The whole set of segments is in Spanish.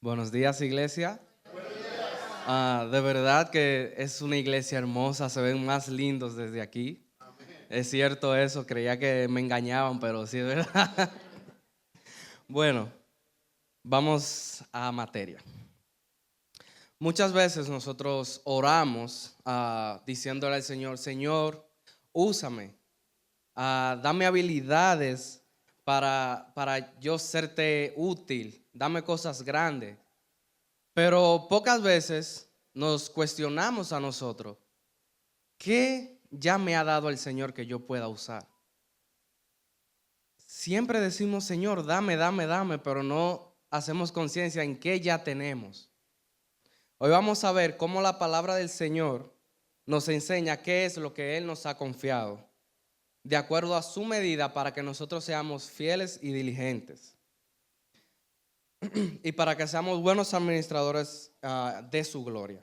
Buenos días, iglesia. De verdad que es una iglesia hermosa, se ven más lindos desde aquí. Es cierto eso, creía que me engañaban, pero sí es verdad. Bueno, vamos a materia. Muchas veces nosotros oramos diciéndole al Señor, Señor, úsame, dame habilidades para yo serte útil, dame cosas grandes. Pero pocas veces nos cuestionamos a nosotros, ¿qué ya me ha dado el Señor que yo pueda usar? Siempre decimos, Señor, dame, dame, dame, pero no hacemos conciencia en qué ya tenemos. Hoy vamos a ver cómo la palabra del Señor nos enseña qué es lo que Él nos ha confiado, de acuerdo a su medida para que nosotros seamos fieles y diligentes. Y para que seamos buenos administradores de su gloria.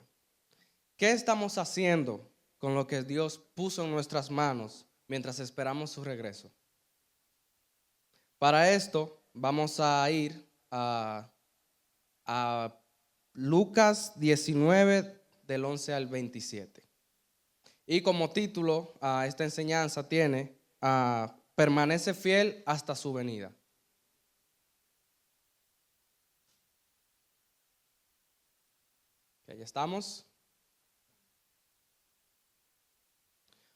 ¿Qué estamos haciendo con lo que Dios puso en nuestras manos mientras esperamos su regreso? Para esto vamos a ir a Lucas 19 del 11 al 27. Y como título a esta enseñanza tiene permanece fiel hasta su venida. Ya estamos.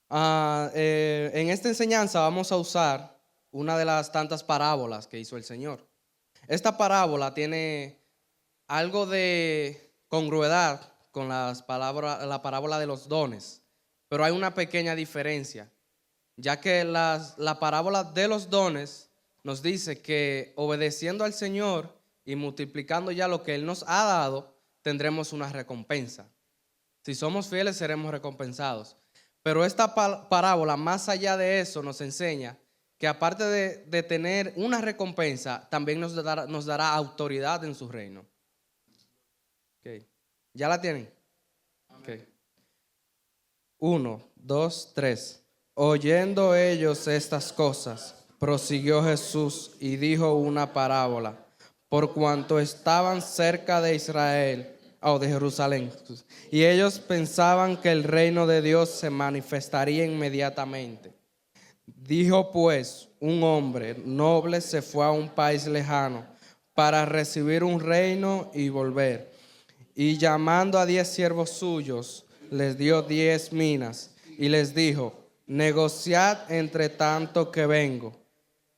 En esta enseñanza vamos a usar una de las tantas parábolas que hizo el Señor. Esta parábola tiene algo de congruidad con la parábola de los dones, pero hay una pequeña diferencia, ya que la parábola de los dones nos dice que obedeciendo al Señor y multiplicando ya lo que Él nos ha dado, tendremos una recompensa. Si somos fieles, seremos recompensados. Pero esta parábola, más allá de eso, nos enseña que aparte de tener una recompensa, también nos dará autoridad en su reino. Okay. ¿Ya la tienen? Okay. 1, 2, 3. Oyendo ellos estas cosas, prosiguió Jesús y dijo una parábola, por cuanto estaban cerca de Israel, o de Jerusalén, y ellos pensaban que el reino de Dios se manifestaría inmediatamente. Dijo pues, un hombre noble se fue a un país lejano para recibir un reino y volver. Y llamando a 10 siervos suyos, les dio 10 minas y les dijo, negociad entre tanto que vengo.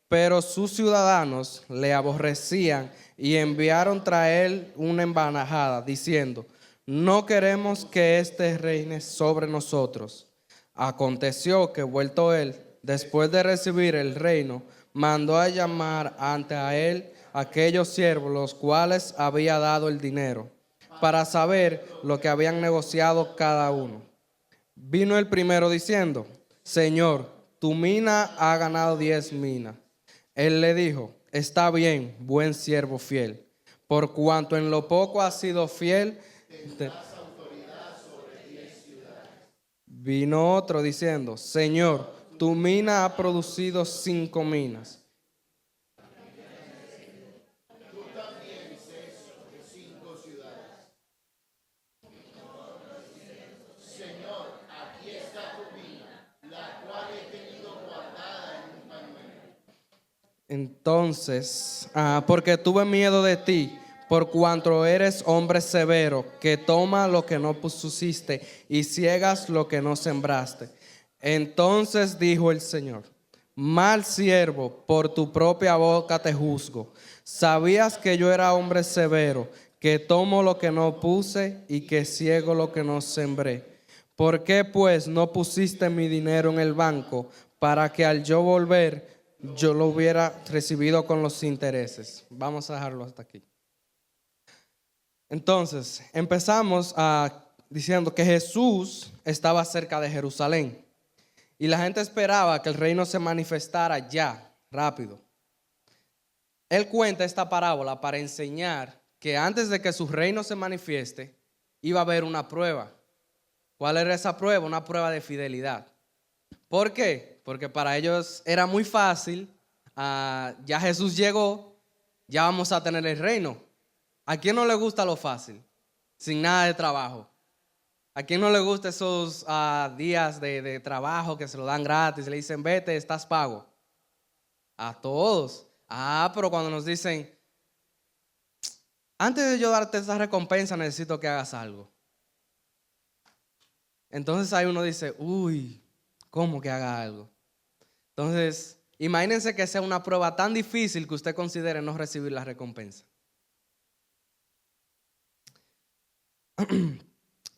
Pero sus ciudadanos le aborrecían y enviaron traer una embajada diciendo, no queremos que éste reine sobre nosotros. Aconteció que vuelto él, después de recibir el reino, mandó a llamar ante a él aquellos siervos los cuales había dado el dinero, para saber lo que habían negociado cada uno. Vino el primero diciendo, Señor, tu mina ha ganado 10 minas. Él le dijo, está bien, buen siervo fiel, por cuanto en lo poco has sido fiel. Vino otro diciendo, Señor, tu mina ha producido 5 minas. Entonces, porque tuve miedo de ti, por cuanto eres hombre severo, que toma lo que no pusiste y ciegas lo que no sembraste. Entonces dijo el Señor, mal siervo, por tu propia boca te juzgo. Sabías que yo era hombre severo, que tomo lo que no puse y que ciego lo que no sembré. ¿Por qué pues no pusiste mi dinero en el banco para que al yo volver yo lo hubiera recibido con los intereses? Vamos a dejarlo hasta aquí. Entonces, empezamos diciendo que Jesús estaba cerca de Jerusalén y la gente esperaba que el reino se manifestara ya, rápido. Él cuenta esta parábola para enseñar que antes de que su reino se manifieste, iba a haber una prueba. ¿Cuál era esa prueba? Una prueba de fidelidad. ¿Por qué? Porque para ellos era muy fácil, ya Jesús llegó, ya vamos a tener el reino. ¿A quién no le gusta lo fácil? Sin nada de trabajo. ¿A quién no le gusta esos días de trabajo que se lo dan gratis? Le dicen, vete, estás pago. A todos. Pero cuando nos dicen, antes de yo darte esa recompensa, necesito que hagas algo. Entonces ahí uno dice, uy, ¿cómo que haga algo? Entonces, imagínense que sea una prueba tan difícil que usted considere no recibir la recompensa.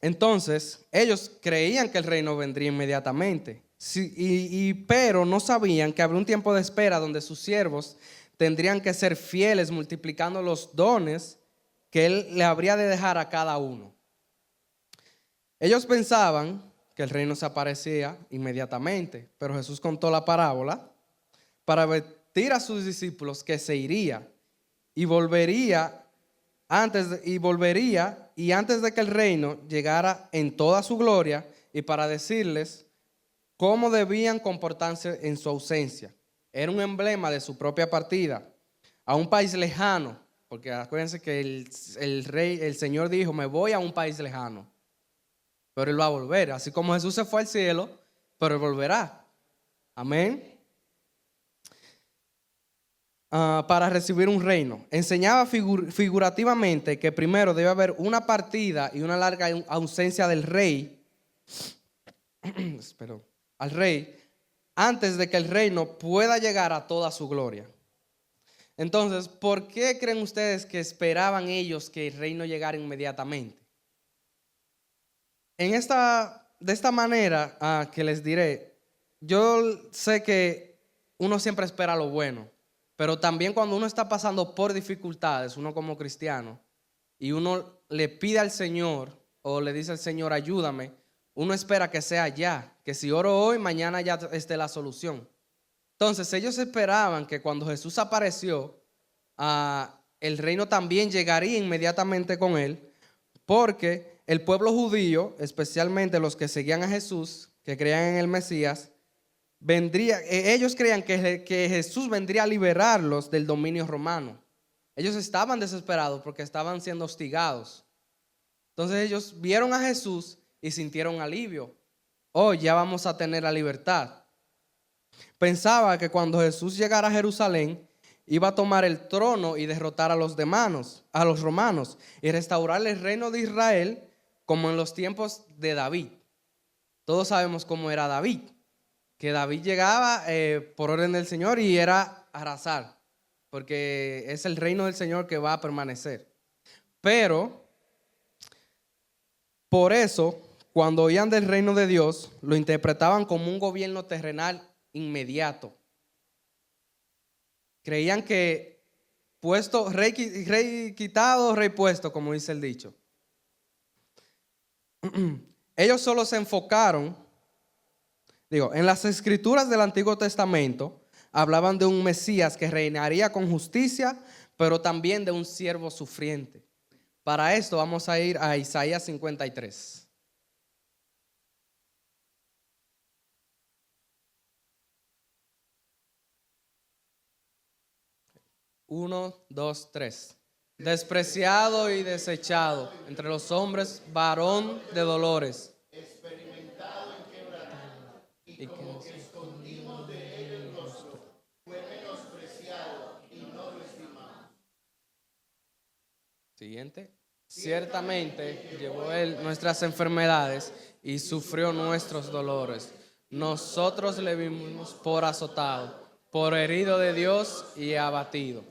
Entonces, ellos creían que el reino vendría inmediatamente, pero no sabían que habría un tiempo de espera donde sus siervos tendrían que ser fieles multiplicando los dones que él le habría de dejar a cada uno. Ellos pensaban que el reino se aparecía inmediatamente, pero Jesús contó la parábola para advertir a sus discípulos que se iría y volvería y antes de que el reino llegara en toda su gloria, y para decirles cómo debían comportarse en su ausencia. Era un emblema de su propia partida a un país lejano, porque acuérdense que el Señor dijo, me voy a un país lejano, pero Él va a volver, así como Jesús se fue al cielo, pero Él volverá. Amén. Para recibir un reino. Enseñaba figurativamente que primero debe haber una partida y una larga ausencia del rey, al rey, antes de que el reino pueda llegar a toda su gloria. Entonces, ¿por qué creen ustedes que esperaban ellos que el reino llegara inmediatamente? De esta manera que les diré, yo sé que uno siempre espera lo bueno. Pero también cuando uno está pasando por dificultades, uno como cristiano, y uno le pide al Señor o le dice al Señor, ayúdame, uno espera que sea ya, que si oro hoy, mañana ya esté la solución. Entonces ellos esperaban que cuando Jesús apareció, el reino también llegaría inmediatamente con él, porque el pueblo judío, especialmente los que seguían a Jesús, que creían en el Mesías, ellos creían que Jesús vendría a liberarlos del dominio romano. Ellos estaban desesperados porque estaban siendo hostigados. Entonces ellos vieron a Jesús y sintieron alivio. Ya vamos a tener la libertad. Pensaba que cuando Jesús llegara a Jerusalén, iba a tomar el trono y derrotar a los romanos, y restaurar el reino de Israel como en los tiempos de David. Todos sabemos cómo era David. Que David llegaba por orden del Señor y era arrasar, porque es el reino del Señor que va a permanecer. Pero, por eso, cuando oían del reino de Dios, lo interpretaban como un gobierno terrenal inmediato. Creían que rey quitado, rey puesto, como dice el dicho. Ellos solo se enfocaron. En las escrituras del Antiguo Testamento hablaban de un Mesías que reinaría con justicia, pero también de un siervo sufriente. Para esto vamos a ir a Isaías 53. 1, 2, 3. Despreciado y desechado entre los hombres, varón de dolores. Experimentado en quebranto y como que escondimos de él el rostro. Fue menospreciado y no lo estimamos. Siguiente. Ciertamente llevó él nuestras enfermedades y sufrió nuestros dolores. Nosotros le vimos por azotado, por herido de Dios y abatido.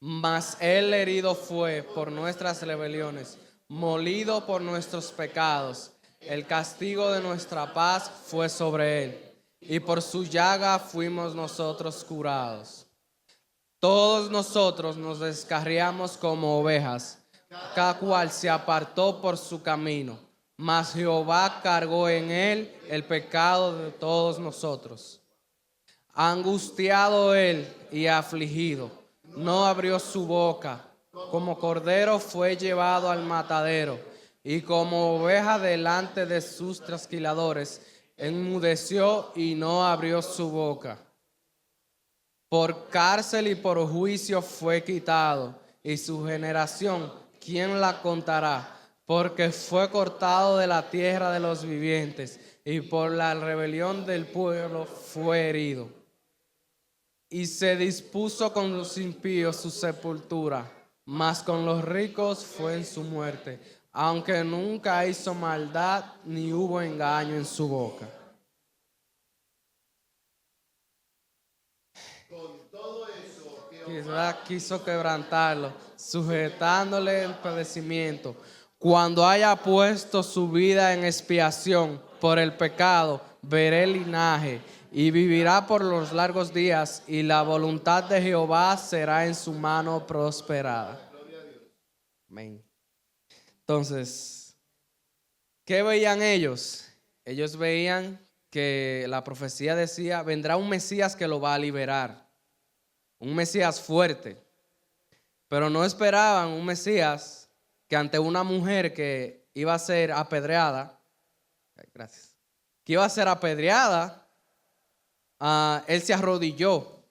Mas él herido fue por nuestras rebeliones, molido por nuestros pecados. El castigo de nuestra paz fue sobre él, y por su llaga fuimos nosotros curados. Todos nosotros nos descarriamos como ovejas, cada cual se apartó por su camino, mas Jehová cargó en él el pecado de todos nosotros. Angustiado él y afligido, no abrió su boca. Como cordero fue llevado al matadero, y como oveja delante de sus trasquiladores, enmudeció y no abrió su boca. Por cárcel y por juicio fue quitado, y su generación, ¿quién la contará? Porque fue cortado de la tierra de los vivientes y por la rebelión del pueblo fue herido. Y se dispuso con los impíos su sepultura, mas con los ricos fue en su muerte, aunque nunca hizo maldad ni hubo engaño en su boca. Quizás quiso quebrantarlo, sujetándole el padecimiento. Cuando haya puesto su vida en expiación por el pecado, veré el linaje y vivirá por los largos días, y la voluntad de Jehová será en su mano prosperada. Amén. Entonces, ¿qué veían ellos? Ellos veían que la profecía decía, vendrá un Mesías que lo va a liberar, un Mesías fuerte, pero no esperaban un Mesías que ante una mujer que iba a ser apedreada, gracias, que iba a ser apedreada, él se arrodilló.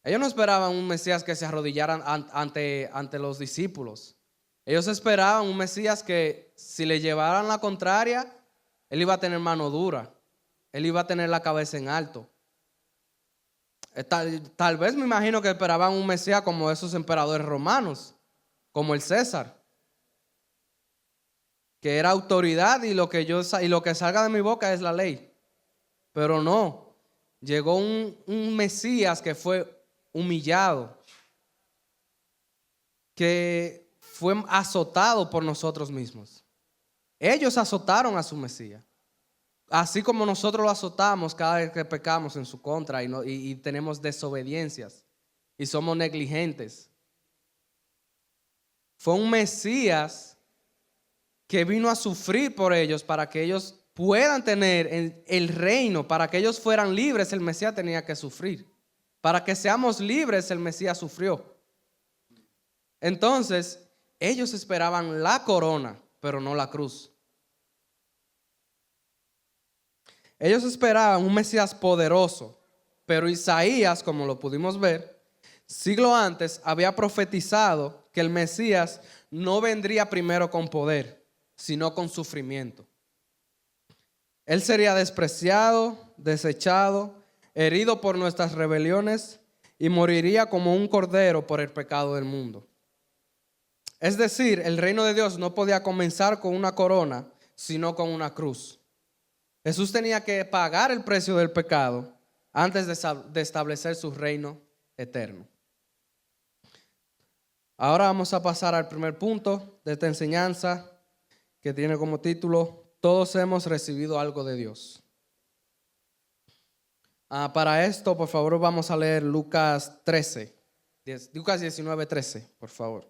Ellos no esperaban un Mesías que se arrodillara ante los discípulos. Ellos esperaban un Mesías que si le llevaran la contraria, él iba a tener mano dura, él iba a tener la cabeza en alto. Tal vez me imagino que esperaban un Mesías como esos emperadores romanos, como el César, que era autoridad y lo que salga de mi boca es la ley. Pero no, llegó un Mesías que fue humillado, que fue azotado por nosotros mismos. Ellos azotaron a su Mesías, así como nosotros lo azotamos cada vez que pecamos en su contra y tenemos desobediencias y somos negligentes. Fue un Mesías que vino a sufrir por ellos para que ellos puedan tener el reino, para que ellos fueran libres. El Mesías tenía que sufrir. Para que seamos libres, el Mesías sufrió. Entonces, ellos esperaban la corona, pero no la cruz. Ellos esperaban un Mesías poderoso, pero Isaías, como lo pudimos ver, siglo antes había profetizado que el Mesías no vendría primero con poder, sino con sufrimiento. Él sería despreciado, desechado, herido por nuestras rebeliones y moriría como un cordero por el pecado del mundo. Es decir, el reino de Dios no podía comenzar con una corona, sino con una cruz. Jesús tenía que pagar el precio del pecado antes de establecer su reino eterno. Ahora vamos a pasar al primer punto de esta enseñanza, que tiene como título: todos hemos recibido algo de Dios. Para esto, por favor, vamos a leer Lucas 19:13, por favor.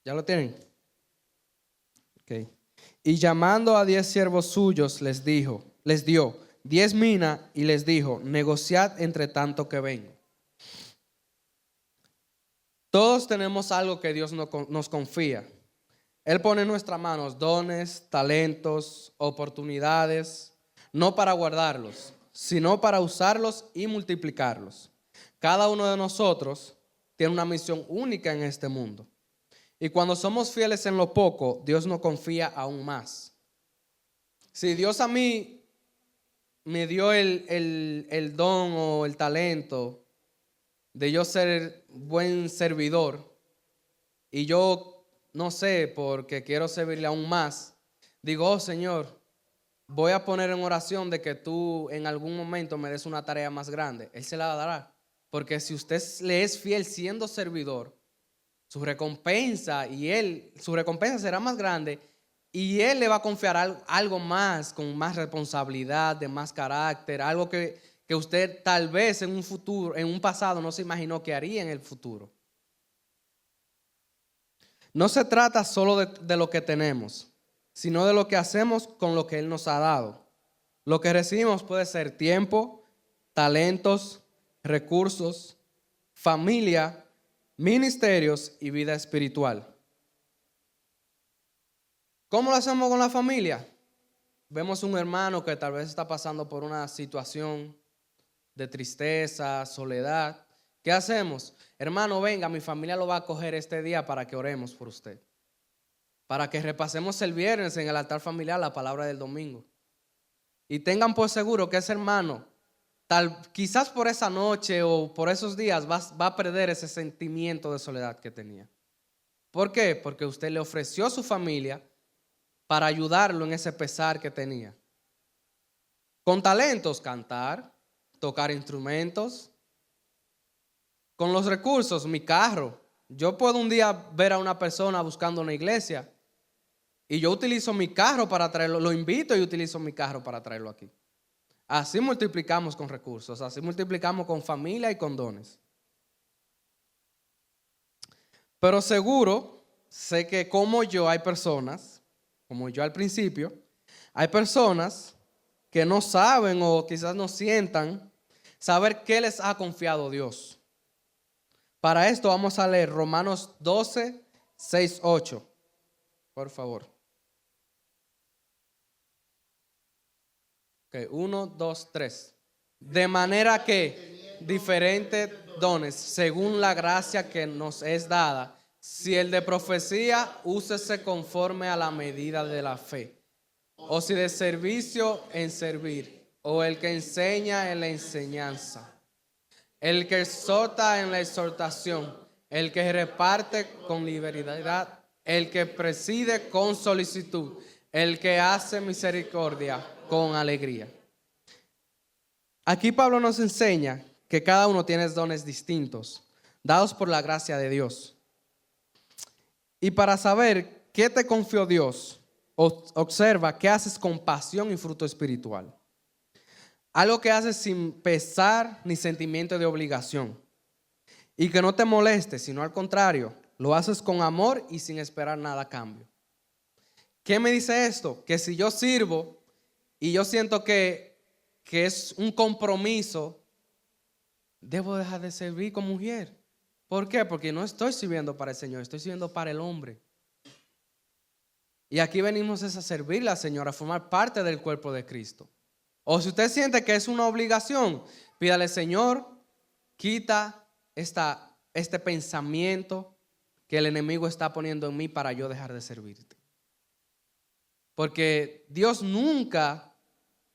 ¿Ya lo tienen? Okay. Y llamando a 10 siervos suyos, les dio 10 minas y les dijo: negociad entre tanto que vengo. Todos tenemos algo que Dios nos confía. Él pone en nuestras manos dones, talentos, oportunidades, no para guardarlos, sino para usarlos y multiplicarlos. Cada uno de nosotros tiene una misión única en este mundo. Y cuando somos fieles en lo poco, Dios nos confía aún más. Si Dios a mí me dio el don o el talento de yo ser buen servidor, y yo, no sé, porque quiero servirle aún más, digo: oh Señor, voy a poner en oración de que tú en algún momento me des una tarea más grande. Él se la dará. Porque si usted le es fiel siendo servidor, su recompensa será más grande, y Él le va a confiar algo más, con más responsabilidad, de más carácter, algo que usted tal vez en un futuro, en un pasado, no se imaginó que haría en el futuro. No se trata solo de lo que tenemos, sino de lo que hacemos con lo que Él nos ha dado. Lo que recibimos puede ser tiempo, talentos, recursos, familia, ministerios y vida espiritual. ¿Cómo lo hacemos con la familia? vemos un hermano que tal vez está pasando por una situación de tristeza, soledad. ¿Qué hacemos? Hermano, venga, mi familia lo va a coger este día para que oremos por usted. Para que repasemos el viernes en el altar familiar la palabra del domingo. Y tengan por seguro que ese hermano, quizás por esa noche o por esos días, va a perder ese sentimiento de soledad que tenía. ¿Por qué? Porque usted le ofreció a su familia para ayudarlo en ese pesar que tenía. Con talentos, cantar, tocar instrumentos. Con los recursos, mi carro. Yo puedo un día ver a una persona buscando una iglesia y yo utilizo mi carro para traerlo, lo invito y utilizo mi carro para traerlo aquí. Así multiplicamos con recursos, así multiplicamos con familia y con dones. Pero seguro, sé que como yo hay personas, como yo al principio, hay personas que no saben o quizás no sientan saber qué les ha confiado Dios. Para esto vamos a leer Romanos 12, 6, 8. Por favor. Ok, 1, 2, 3. De manera que diferentes dones, según la gracia que nos es dada, si el de profecía, úsese conforme a la medida de la fe. O si de servicio, en servir. O el que enseña en la enseñanza. El que exhorta en la exhortación, el que reparte con liberalidad, el que preside con solicitud, el que hace misericordia con alegría. Aquí Pablo nos enseña que cada uno tiene dones distintos, dados por la gracia de Dios. Y para saber qué te confió Dios, observa qué haces con pasión y fruto espiritual. Algo que haces sin pesar ni sentimiento de obligación. Y que no te moleste, sino al contrario, lo haces con amor y sin esperar nada a cambio. ¿Qué me dice esto? Que si yo sirvo y yo siento que es un compromiso, debo dejar de servir como mujer. ¿Por qué? Porque no estoy sirviendo para el Señor, estoy sirviendo para el hombre. Y aquí venimos a servirle al Señor, a formar parte del cuerpo de Cristo. O si usted siente que es una obligación, pídale, Señor, quita este pensamiento que el enemigo está poniendo en mí para yo dejar de servirte. Porque Dios nunca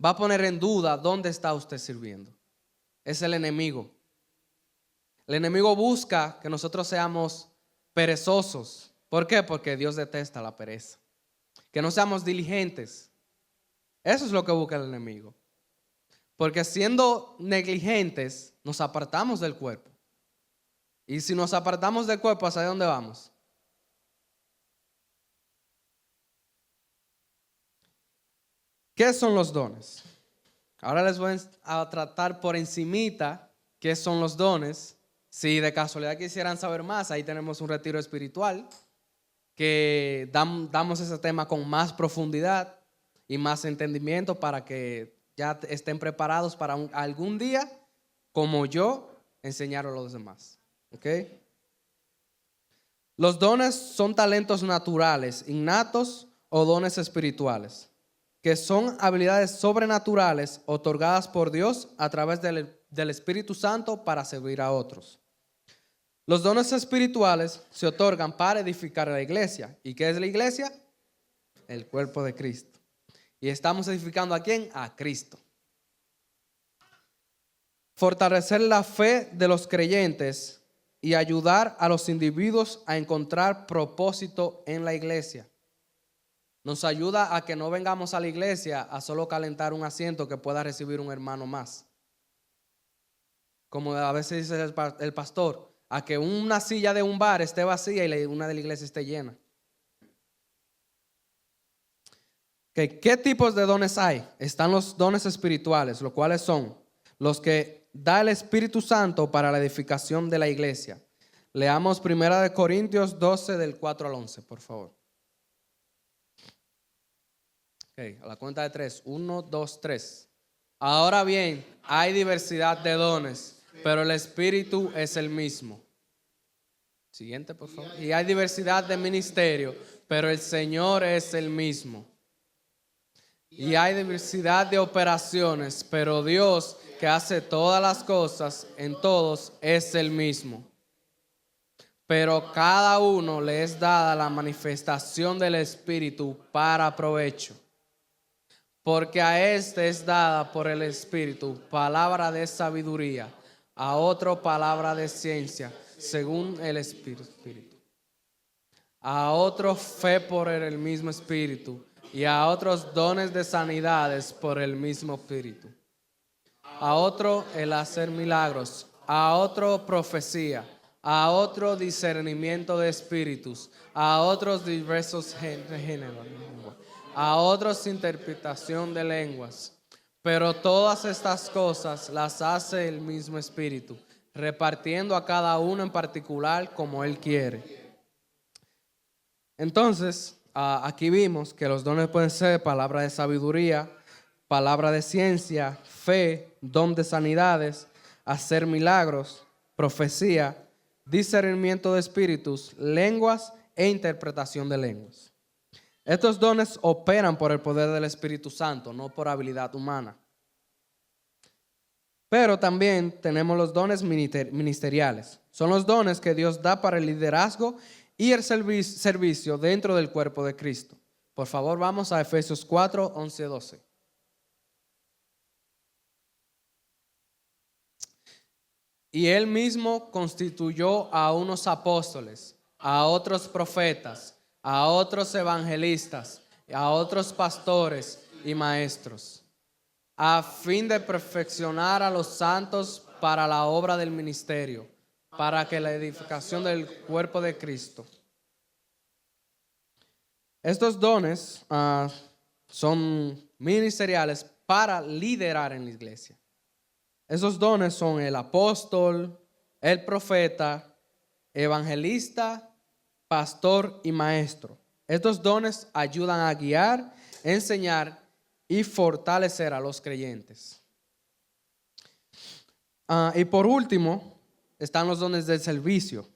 va a poner en duda dónde está usted sirviendo. Es el enemigo. El enemigo busca que nosotros seamos perezosos. ¿Por qué? Porque Dios detesta la pereza. Que no seamos diligentes. Eso es lo que busca el enemigo. Porque siendo negligentes nos apartamos del cuerpo. Y si nos apartamos del cuerpo, ¿hacia dónde vamos? ¿Qué son los dones? Ahora les voy a tratar por encimita qué son los dones. Si de casualidad quisieran saber más, ahí tenemos un retiro espiritual que damos ese tema con más profundidad y más entendimiento para que ya estén preparados para algún día, como yo, enseñar a los demás. ¿Ok? Los dones son talentos naturales, innatos o dones espirituales, que son habilidades sobrenaturales otorgadas por Dios a través del Espíritu Santo para servir a otros. Los dones espirituales se otorgan para edificar a la iglesia. ¿Y qué es la iglesia? El cuerpo de Cristo. ¿Y estamos edificando a quién? A Cristo. Fortalecer la fe de los creyentes y ayudar a los individuos a encontrar propósito en la iglesia. Nos ayuda a que no vengamos a la iglesia a solo calentar un asiento que pueda recibir un hermano más. Como a veces dice el pastor, a que una silla de un bar esté vacía y una de la iglesia esté llena. ¿Qué tipos de dones hay? Están los dones espirituales, los cuales son los que da el Espíritu Santo para la edificación de la iglesia. Leamos 1 Corintios 12 del 4 al 11, por favor. A la cuenta de 3. 1, 2, 3. Ahora bien, hay diversidad de dones, pero el Espíritu es el mismo. Siguiente, por favor. Y hay diversidad de ministerio, pero el Señor es el mismo. y hay diversidad de operaciones, pero Dios que hace todas las cosas en todos es el mismo. Pero cada uno le es dada la manifestación del Espíritu para provecho. Porque a este es dada por el Espíritu palabra de sabiduría, a otro palabra de ciencia, según el Espíritu. A otro fe por el mismo Espíritu, y a otros dones de sanidades por el mismo Espíritu. A otro el hacer milagros, a otro profecía, a otro discernimiento de espíritus, a otros diversos géneros, a otros interpretación de lenguas. Pero todas estas cosas las hace el mismo Espíritu, repartiendo a cada uno en particular como Él quiere. Entonces, aquí vimos que los dones pueden ser palabra de sabiduría, palabra de ciencia, fe, don de sanidades, hacer milagros, profecía, discernimiento de espíritus, lenguas e interpretación de lenguas. Estos dones operan por el poder del Espíritu Santo, no por habilidad humana. Pero también tenemos los dones ministeriales. Son los dones que Dios da para el liderazgo y el servicio dentro del cuerpo de Cristo. Por favor, vamos a Efesios 4, 11, 12. Y Él mismo constituyó a unos apóstoles, a otros profetas, a otros evangelistas, a otros pastores y maestros, a fin de perfeccionar a los santos para la obra del ministerio, para que la edificación del cuerpo de Cristo. Estos dones son ministeriales para liderar en la iglesia. Esos dones son el apóstol, el profeta, evangelista, pastor y maestro. Estos dones ayudan a guiar, enseñar y fortalecer a los creyentes. Y por último, están los dones del servicio.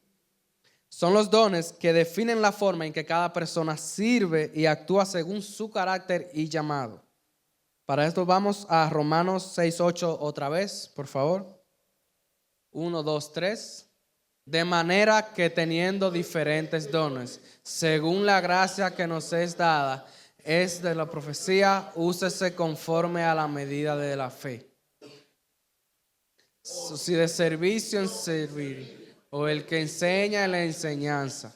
Son los dones que definen la forma en que cada persona sirve y actúa según su carácter y llamado. Para esto vamos a Romanos 6:8 otra vez, por favor. 1, 2, 3. De manera que teniendo diferentes dones, según la gracia que nos es dada, es de la profecía, úsese conforme a la medida de la fe. Si de servicio en servir, o el que enseña en la enseñanza,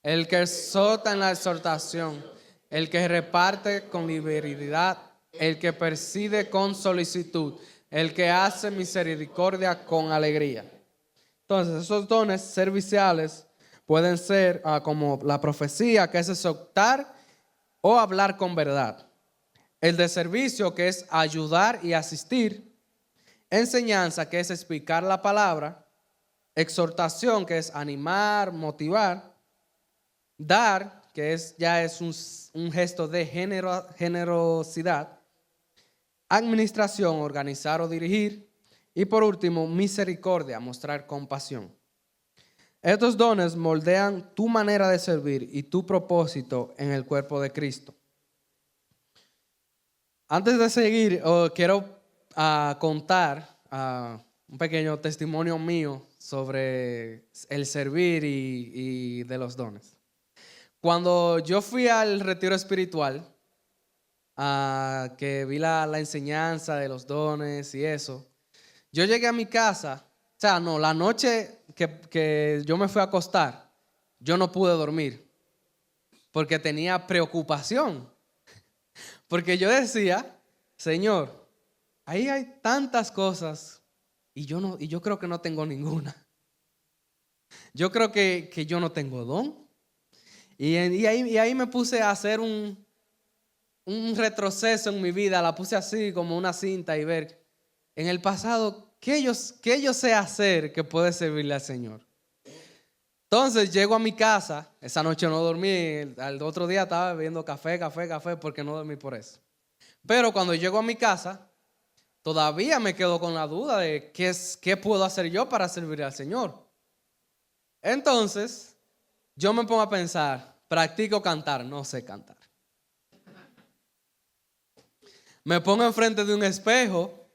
el que exhorta en la exhortación, el que reparte con liberalidad, el que preside con solicitud, el que hace misericordia con alegría. Entonces, esos dones serviciales pueden ser como la profecía, que es exhortar o hablar con verdad. El de servicio, que es ayudar y asistir. Enseñanza, que es explicar la palabra. Exhortación, que es animar, motivar. Dar, que ya es un gesto de generosidad. Administración, organizar o dirigir. Y por último, misericordia, mostrar compasión. Estos dones moldean tu manera de servir y tu propósito en el cuerpo de Cristo. Antes de seguir, quiero contar un pequeño testimonio mío sobre el servir y de los dones. Cuando yo fui al retiro espiritual, que vi la enseñanza de los dones y eso, yo llegué a mi casa, la noche que yo me fui a acostar, yo no pude dormir porque tenía preocupación. Porque yo decía, Señor, ahí hay tantas cosas y yo creo que no tengo ninguna. Yo creo que yo no tengo don. Y ahí me puse a hacer un retroceso en mi vida, la puse así como una cinta y ver en el pasado qué yo sé hacer que puede servirle al Señor. Entonces llego a mi casa, esa noche no dormí, al otro día estaba bebiendo café porque no dormí por eso. Pero cuando llego a mi casa, todavía me quedo con la duda de qué puedo hacer yo para servir al Señor. Entonces, yo me pongo a pensar, practico cantar, no sé cantar. Me pongo enfrente de un espejo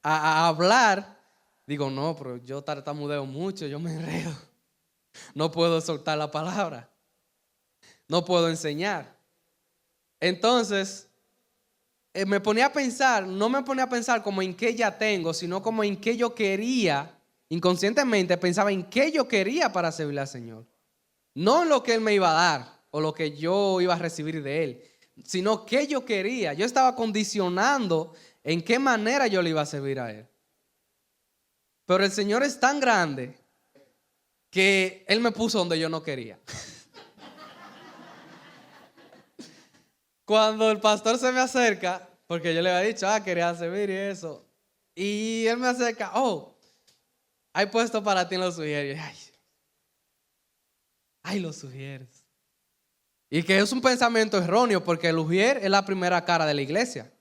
a hablar. Digo, no, pero yo tartamudeo mucho, yo me enredo. No puedo soltar la palabra. No puedo enseñar. Entonces, me ponía a pensar, no me ponía a pensar como en qué ya tengo, sino como en qué yo quería. Inconscientemente pensaba en qué yo quería para servirle al Señor. No en lo que Él me iba a dar o lo que yo iba a recibir de Él, sino qué yo quería. Yo estaba condicionando en qué manera yo le iba a servir a Él. Pero el Señor es tan grande que Él me puso donde yo no quería. Cuando el pastor se me acerca, porque yo le había dicho, quería servir y eso, y él me acerca, hay puesto para ti en los sugieres. Ay, los sugieres. Y que es un pensamiento erróneo, porque el ujier es la primera cara de la iglesia.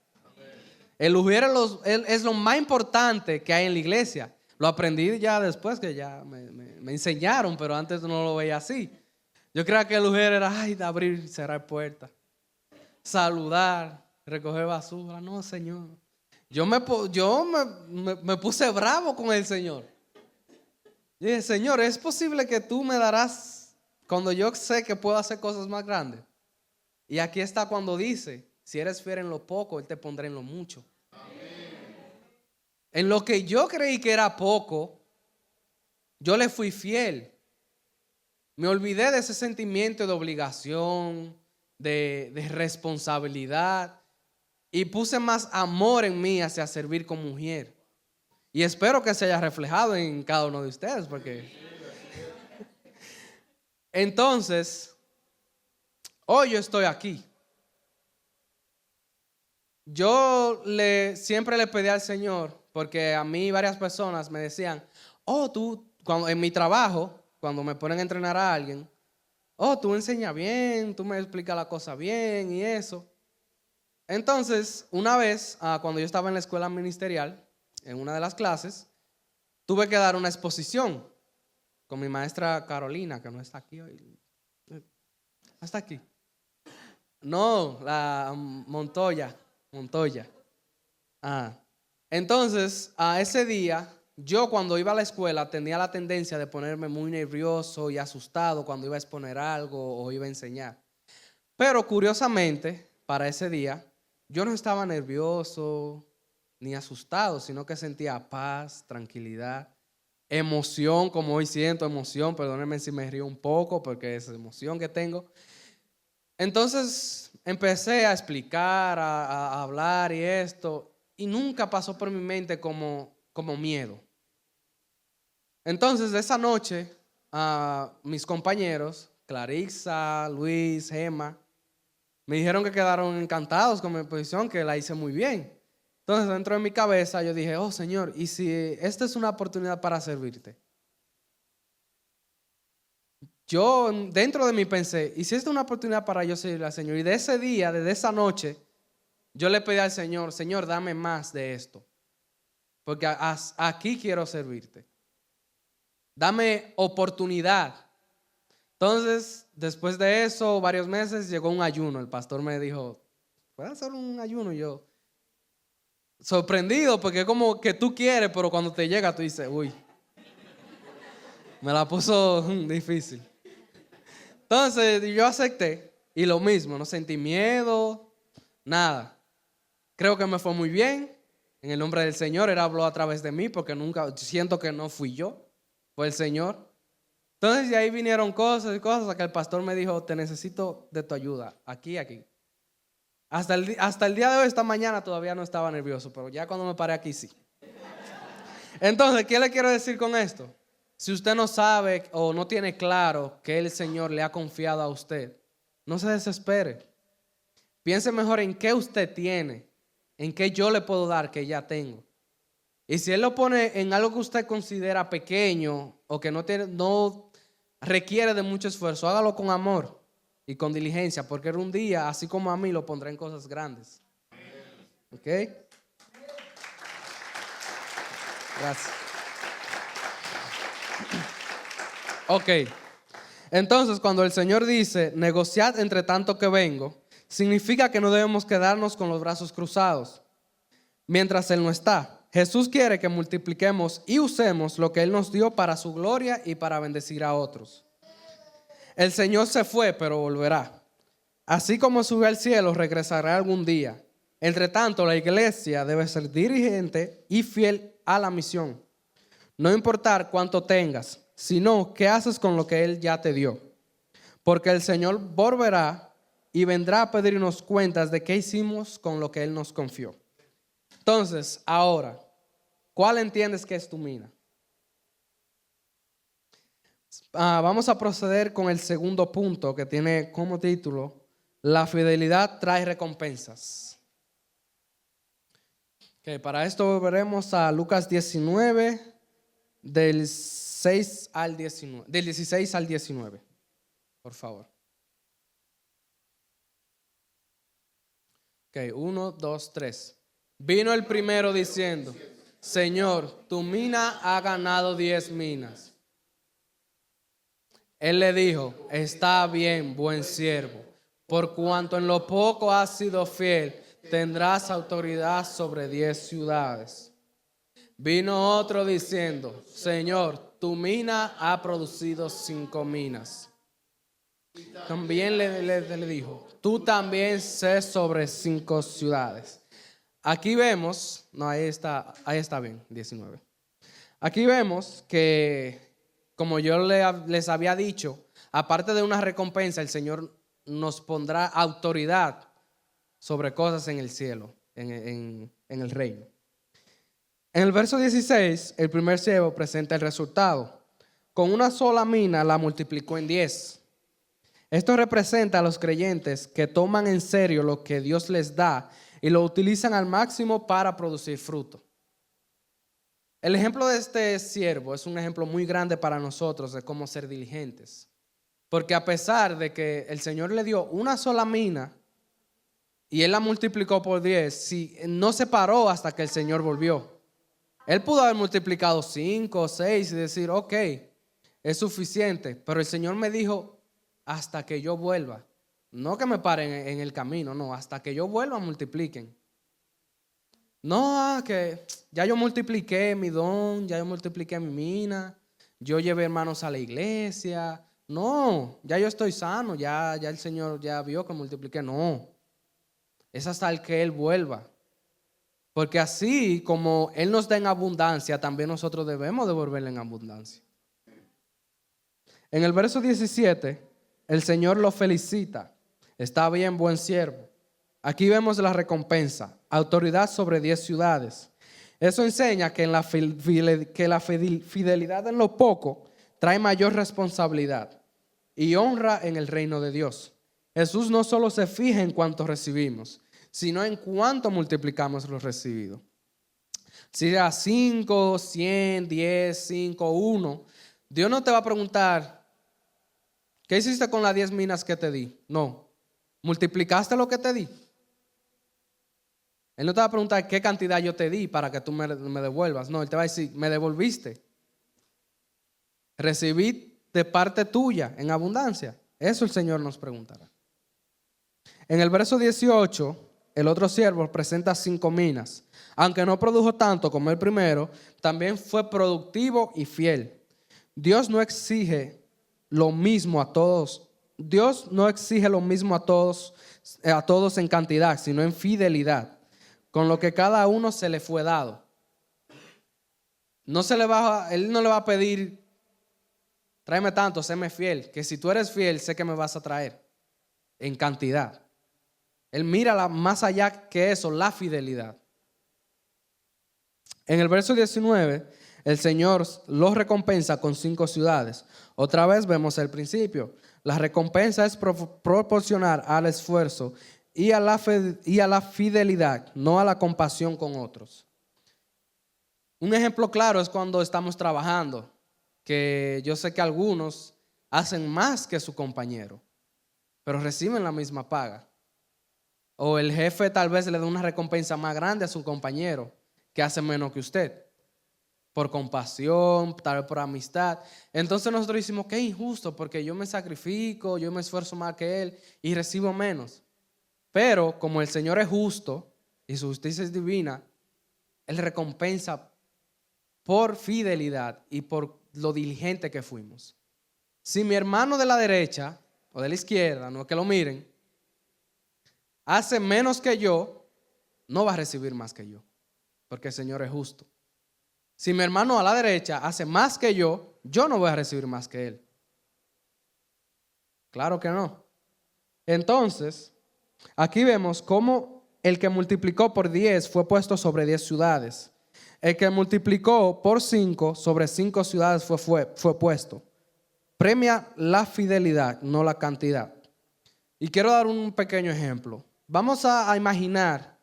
El ujier es lo más importante que hay en la iglesia. Lo aprendí ya después que ya me enseñaron, pero antes no lo veía así. Yo creía que el ujier era, de abrir y cerrar puertas, saludar, recoger basura. No, Señor. Yo me puse bravo con el Señor. Y dije, Señor, ¿es posible que tú me darás cuando yo sé que puedo hacer cosas más grandes? Y aquí está cuando dice, si eres fiel en lo poco, Él te pondrá en lo mucho. En lo que yo creí que era poco, yo le fui fiel. Me olvidé de ese sentimiento de obligación, de responsabilidad, y puse más amor en mí hacia servir como mujer. Y espero que se haya reflejado en cada uno de ustedes, porque entonces, hoy yo estoy aquí. Yo siempre le pedí al Señor, porque a mí varias personas me decían, cuando en mi trabajo, cuando me ponen a entrenar a alguien, tú enseñas bien, tú me explicas la cosa bien y eso. Entonces, una vez, cuando yo estaba en la escuela ministerial, en una de las clases, tuve que dar una exposición con mi maestra Carolina, que no está aquí hoy. ¿Está aquí? No, la Montoya. Entonces, a ese día, yo cuando iba a la escuela tenía la tendencia de ponerme muy nervioso y asustado cuando iba a exponer algo o iba a enseñar. Pero curiosamente, para ese día, yo no estaba nervioso ni asustado, sino que sentía paz, tranquilidad, emoción, como hoy siento emoción. Perdónenme si me río un poco porque es emoción que tengo. Entonces empecé a explicar, a hablar y esto, y nunca pasó por mi mente como miedo. Entonces, de esa noche, mis compañeros, Clarissa, Luis, Gemma, me dijeron que quedaron encantados con mi exposición, que la hice muy bien. Entonces, dentro de mi cabeza, yo dije, Señor, ¿y si esta es una oportunidad para servirte? Yo dentro de mí pensé, ¿y si esta es una oportunidad para yo servirle al Señor? Y de ese día, desde esa noche, yo le pedí al Señor, Señor, dame más de esto, porque aquí quiero servirte. Dame oportunidad. Entonces, después de eso, varios meses, llegó un ayuno. El pastor me dijo, ¿puedes hacer un ayuno? Y yo, sorprendido, porque es como que tú quieres, pero cuando te llega, tú dices, uy, me la puso difícil. Entonces, yo acepté, y lo mismo, no sentí miedo, nada. Creo que me fue muy bien. En el nombre del Señor, Él habló a través de mí, porque nunca, siento que no fui yo, fue el Señor. Entonces de ahí vinieron cosas y cosas, hasta que el pastor me dijo, te necesito de tu ayuda, aquí. Hasta el día de hoy, esta mañana, todavía no estaba nervioso, pero ya cuando me paré aquí sí. Entonces, ¿qué le quiero decir con esto? Si usted no sabe o no tiene claro que el Señor le ha confiado a usted, no se desespere. Piense mejor en qué usted tiene, en qué yo le puedo dar que ya tengo. Y si Él lo pone en algo que usted considera pequeño o que no requiere de mucho esfuerzo, hágalo con amor y con diligencia, porque un día, así como a mí, lo pondré en cosas grandes. ¿Ok? Gracias. Ok. Entonces, cuando el Señor dice, negociad entre tanto que vengo, significa que no debemos quedarnos con los brazos cruzados mientras Él no está. Jesús quiere que multipliquemos y usemos lo que Él nos dio para su gloria y para bendecir a otros. El Señor se fue, pero volverá. Así como subió al cielo, regresará algún día. Entre tanto, la iglesia debe ser diligente y fiel a la misión. No importar cuánto tengas, sino qué haces con lo que Él ya te dio. Porque el Señor volverá y vendrá a pedirnos cuentas de qué hicimos con lo que Él nos confió. Entonces, ahora, ¿cuál entiendes que es tu mina? Vamos a proceder con el segundo punto que tiene como título: la fidelidad trae recompensas. Para esto veremos a Lucas 19, del 6 al 19, del 16 al 19, por favor. 1, 2, 3. Vino el primero diciendo: Señor, tu mina ha ganado 10 minas. Él le dijo: está bien, buen siervo, por cuanto en lo poco has sido fiel, tendrás autoridad sobre 10 ciudades. Vino otro diciendo: Señor, tu mina ha producido 5 minas. También le dijo: tú también sé sobre 5 ciudades. Aquí vemos, ahí está bien, 19. Aquí vemos que, como yo les había dicho, aparte de una recompensa, el Señor nos pondrá autoridad sobre cosas en el cielo, en el reino. En el verso 16, el primer siervo presenta el resultado. Con una sola mina la multiplicó en 10. Esto representa a los creyentes que toman en serio lo que Dios les da y lo utilizan al máximo para producir fruto. El ejemplo de este siervo es un ejemplo muy grande para nosotros de cómo ser diligentes. Porque a pesar de que el Señor le dio una sola mina y Él la multiplicó por 10, no se paró hasta que el Señor volvió. Él pudo haber multiplicado 5 o 6 y decir, ok, es suficiente. Pero el Señor me dijo, hasta que yo vuelva. No que me paren en el camino, no, hasta que yo vuelva multipliquen. No, que ya yo multipliqué mi don, ya yo multipliqué mi mina, yo llevé hermanos a la iglesia. No, ya yo estoy sano, ya el Señor ya vio que multipliqué. No, es hasta el que Él vuelva. Porque así como Él nos da en abundancia, también nosotros debemos devolverle en abundancia. En el verso 17, el Señor lo felicita. Está bien, buen siervo. Aquí vemos la recompensa, autoridad sobre 10 ciudades. Eso enseña que la fidelidad en lo poco trae mayor responsabilidad y honra en el reino de Dios. Jesús no solo se fija en cuánto recibimos, sino en cuánto multiplicamos lo recibido. Si sea 5, 100, 10, 5, 1, Dios no te va a preguntar, ¿qué hiciste con las 10 minas que te di? No, ¿multiplicaste lo que te di? Él no te va a preguntar qué cantidad yo te di para que tú me devuelvas. No, Él te va a decir, me devolviste. Recibí de parte tuya en abundancia. Eso el Señor nos preguntará. En el verso 18, el otro siervo presenta 5 minas. Aunque no produjo tanto como el primero, también fue productivo y fiel. Dios no exige lo mismo a todos. Dios no exige lo mismo a todos en cantidad, sino en fidelidad, con lo que cada uno se le fue dado. Él no le va a pedir, tráeme tanto, séme fiel, que si tú eres fiel, sé que me vas a traer en cantidad. Él mira más allá que eso, la fidelidad. En el verso 19, el Señor los recompensa con 5 ciudades. Otra vez vemos el principio. La recompensa es proporcionar al esfuerzo y a la fidelidad, no a la compasión con otros. Un ejemplo claro es cuando estamos trabajando, que yo sé que algunos hacen más que su compañero, pero reciben la misma paga. O el jefe tal vez le da una recompensa más grande a su compañero que hace menos que usted. por compasión, tal vez por amistad. Entonces nosotros decimos que es injusto porque yo me sacrifico, yo me esfuerzo más que Él y recibo menos. Pero como el Señor es justo y su justicia es divina, Él recompensa por fidelidad y por lo diligente que fuimos. Si mi hermano de la derecha o de la izquierda, no es que lo miren, hace menos que yo, no va a recibir más que yo, porque el Señor es justo. Si mi hermano a la derecha hace más que yo no voy a recibir más que él. Claro que no. Entonces, aquí vemos cómo el que multiplicó por 10 fue puesto sobre 10 ciudades. El que multiplicó por 5 sobre 5 ciudades fue puesto. Premia la fidelidad, no la cantidad. Y quiero dar un pequeño ejemplo. Vamos a imaginar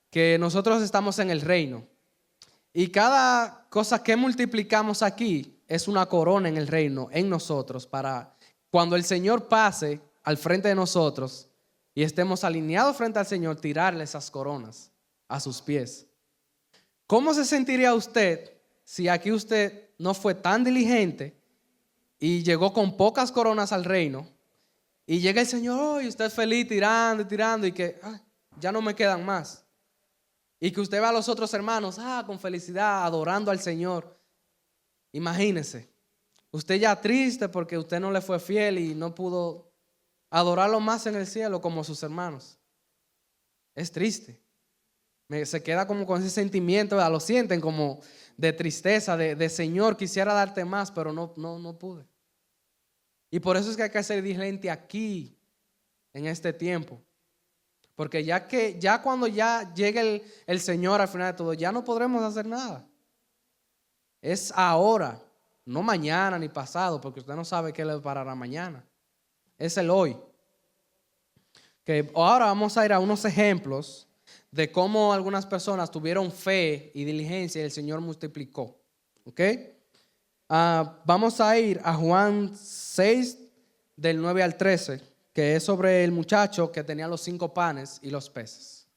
que nosotros estamos en el reino y cada cosa que multiplicamos aquí es una corona en el reino, en nosotros, para cuando el Señor pase al frente de nosotros y estemos alineados frente al Señor, tirarle esas coronas a sus pies. ¿Cómo se sentiría usted si aquí usted no fue tan diligente y llegó con pocas coronas al reino y llega el Señor y usted feliz tirando y tirando y que ya no me quedan más? Y que usted ve a los otros hermanos con felicidad adorando al Señor. Imagínese, usted ya triste porque usted no le fue fiel y no pudo adorarlo más en el cielo como sus hermanos. Es triste. Se queda como con ese sentimiento, lo sienten como de tristeza, de Señor, quisiera darte más, pero no pude. Y por eso es que hay que ser diligente aquí, en este tiempo. Porque ya cuando ya llegue el Señor al final de todo, ya no podremos hacer nada. Es ahora, no mañana ni pasado, porque usted no sabe qué le parará mañana. Es el hoy. Que ahora vamos a ir a unos ejemplos de cómo algunas personas tuvieron fe y diligencia y el Señor multiplicó. ¿Ok? Vamos a ir a Juan 6, del 9 al 13, que es sobre el muchacho que tenía los 5 panes y los peces.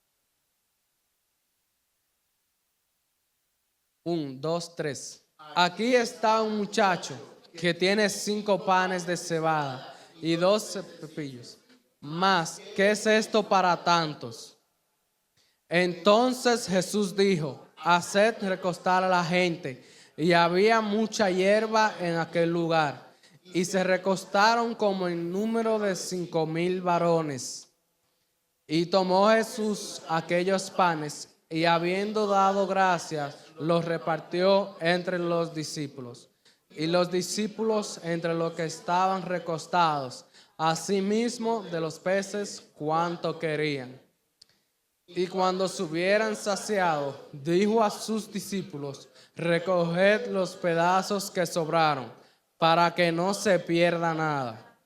1, 2, 3. Aquí está un muchacho que tiene 5 panes de cebada y 2 pepillos. Mas, ¿qué es esto para tantos? Entonces Jesús dijo: haced recostar a la gente. Y había mucha hierba en aquel lugar. Y se recostaron como en número de 5,000 varones. Y tomó Jesús aquellos panes y habiendo dado gracias, los repartió entre los discípulos. Y los discípulos entre los que estaban recostados, asimismo de los peces cuanto querían. Y cuando se hubieran saciado, dijo a sus discípulos: recoged los pedazos que sobraron, para que no se pierda nada.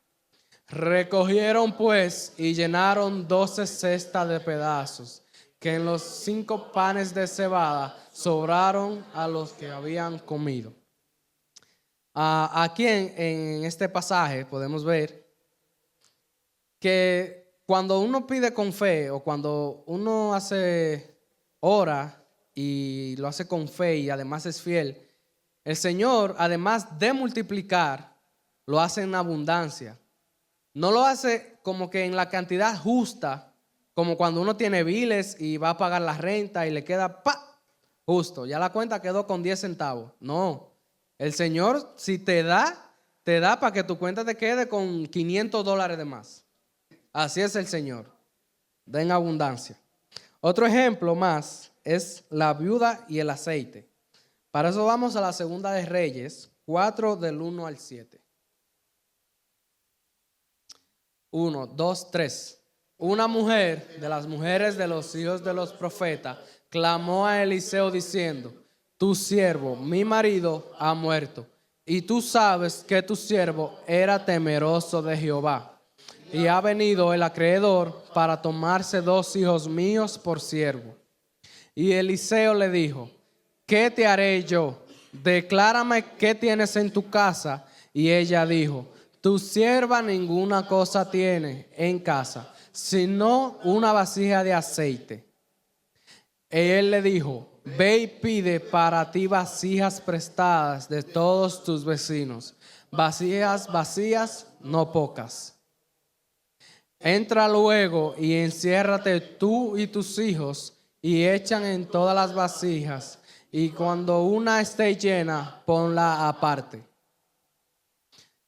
Recogieron pues y llenaron 12 cestas de pedazos, que en los 5 panes de cebada sobraron a los que habían comido. Aquí en este pasaje podemos ver que cuando uno pide con fe o cuando uno ora y lo hace con fe y además es fiel, el Señor, además de multiplicar, lo hace en abundancia. No lo hace como que en la cantidad justa, como cuando uno tiene biles y va a pagar la renta y le queda justo. Ya la cuenta quedó con 10 centavos. No, el Señor si te da para que tu cuenta te quede con $500 de más. Así es el Señor, da en abundancia. Otro ejemplo más es la viuda y el aceite. Para eso vamos a la Segunda de Reyes, 4 del 1 al 7. 1, 2, 3. Una mujer de las mujeres de los hijos de los profetas clamó a Eliseo diciendo: tu siervo, mi marido, ha muerto, y tú sabes que tu siervo era temeroso de Jehová. Y ha venido el acreedor para tomarse 2 hijos míos por siervo. Y Eliseo le dijo: ¿qué te haré yo? Declárame qué tienes en tu casa. Y ella dijo: tu sierva ninguna cosa tiene en casa, sino una vasija de aceite. Y él le dijo: ve y pide para ti vasijas prestadas de todos tus vecinos, vasijas vacías, no pocas. Entra luego y enciérrate tú y tus hijos y echan en todas las vasijas, y cuando una esté llena, ponla aparte.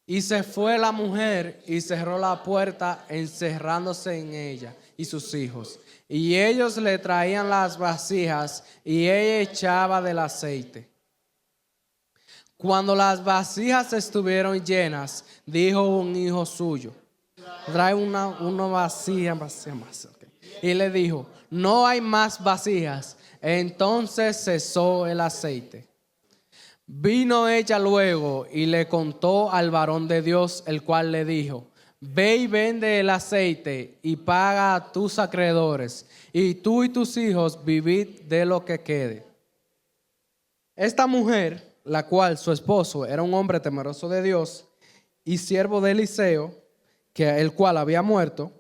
Y se fue la mujer y cerró la puerta, encerrándose en ella y sus hijos. Y ellos le traían las vasijas y ella echaba del aceite. Cuando las vasijas estuvieron llenas, dijo un hijo suyo: trae una vasija más. Okay. Y le dijo: no hay más vasijas. Entonces cesó el aceite. Vino ella luego y le contó al varón de Dios, el cual le dijo: ve y vende el aceite y paga a tus acreedores, y tú y tus hijos vivid de lo que quede. Esta mujer, la cual su esposo era un hombre temeroso de Dios y siervo de Eliseo, el cual había muerto,